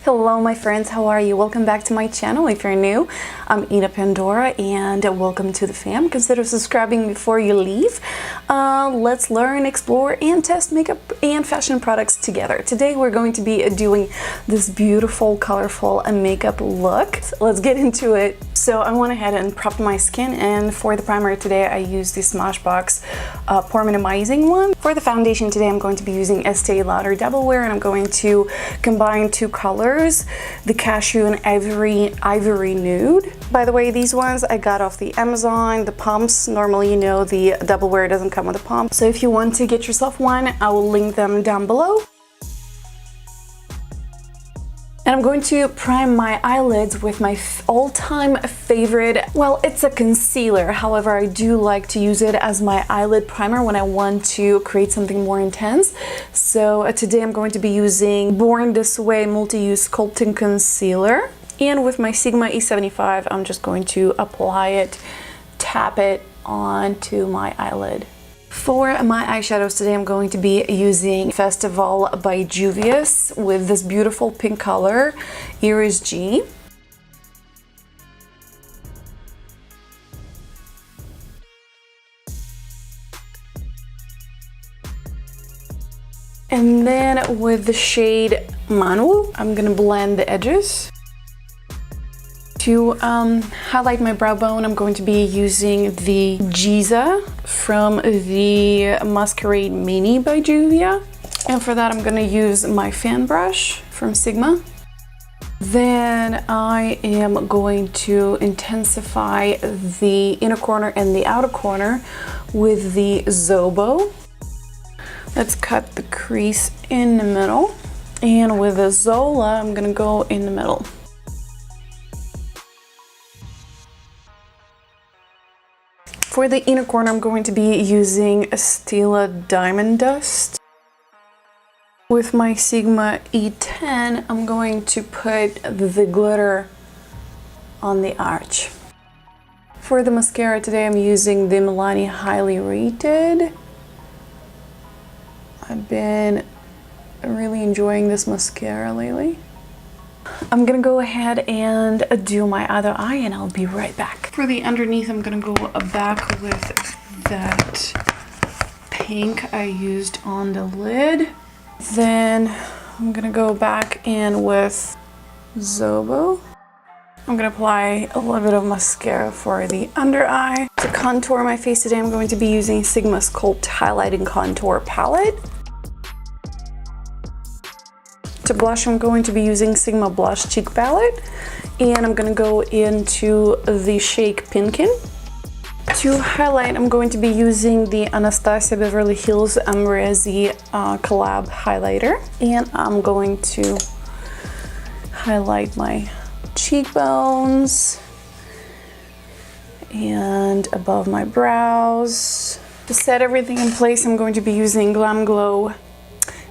Hello my friends, how are you? Welcome back to my channel. If you're new, I'm Ina Pandora and welcome to the fam. Consider subscribing before you leave. Let's learn, explore, and test makeup and fashion products together. Today we're going to be doing this beautiful, colorful makeup look. Let's get into it. So I went ahead and prepped my skin, and for the primer today I used the SMASHBOC pore minimizing one. For the foundation today I'm going to be using ESTEE LAUDER Double Wear, and I'm going to combine two colors, the Cashew and Ivory Nude. By the way, these ones I got off the Amazon. The pumps, normally, you know, the Double Wear doesn't come with a pump, so if you want to get yourself one, I will link them down below. And I'm going to prime my eyelids with my all-time favorite, well, it's a concealer. However, I do like to use it as my eyelid primer when I want to create something more intense. So today I'm going to be using Born This Way Multi-Use Sculpting Concealer. And with my Sigma E75, I'm just going to apply it, tap it onto my eyelid. For my eyeshadows today, I'm going to be using Festival by Juvia with this beautiful pink color, Iris G. And then with the shade Manu, I'm gonna blend the edges. To highlight my brow bone, I'm going to be using the Giza from the Masquerade Mini by Juvia. And for that, I'm going to use my fan brush from Sigma. Then I am going to intensify the inner corner and the outer corner with the Zobo. Let's cut the crease in the middle. And with the Zola, I'm going to go in the middle. For the inner corner, I'm going to be using a STILA Diamond Dust. With my Sigma E10, I'm going to put the glitter on the arch. For the mascara today, I'm using the MILANI Highly Rated. I've been really enjoying this mascara lately. I'm gonna go ahead and do my other eye, and I'll be right back. For the underneath, I'm gonna go back with that pink I used on the lid. Then I'm gonna go back in with Zobo. I'm gonna apply a little bit of mascara for the under eye. To contour my face today, I'm going to be using Sigma Sculpt Highlighting Contour Palette. To blush, I'm going to be using Sigma Blush Cheek Palette, and I'm going to go into the Shake Pinkin. To highlight, I'm going to be using the Anastasia Beverly Hills AMREZY Collab Highlighter, and I'm going to highlight my cheekbones and above my brows. To set everything in place, I'm going to be using GLAMGLOW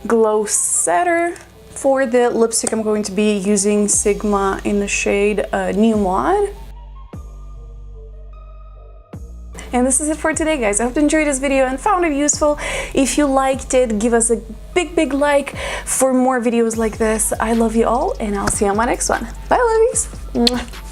Glow Setter. For the lipstick, I'm going to be using Sigma in the shade New Mod. And this is it for today, guys. I hope you enjoyed this video and found it useful. If you liked it, give us a big like for more videos like this. I love you all, and I'll see you on my next one. Bye, lovies.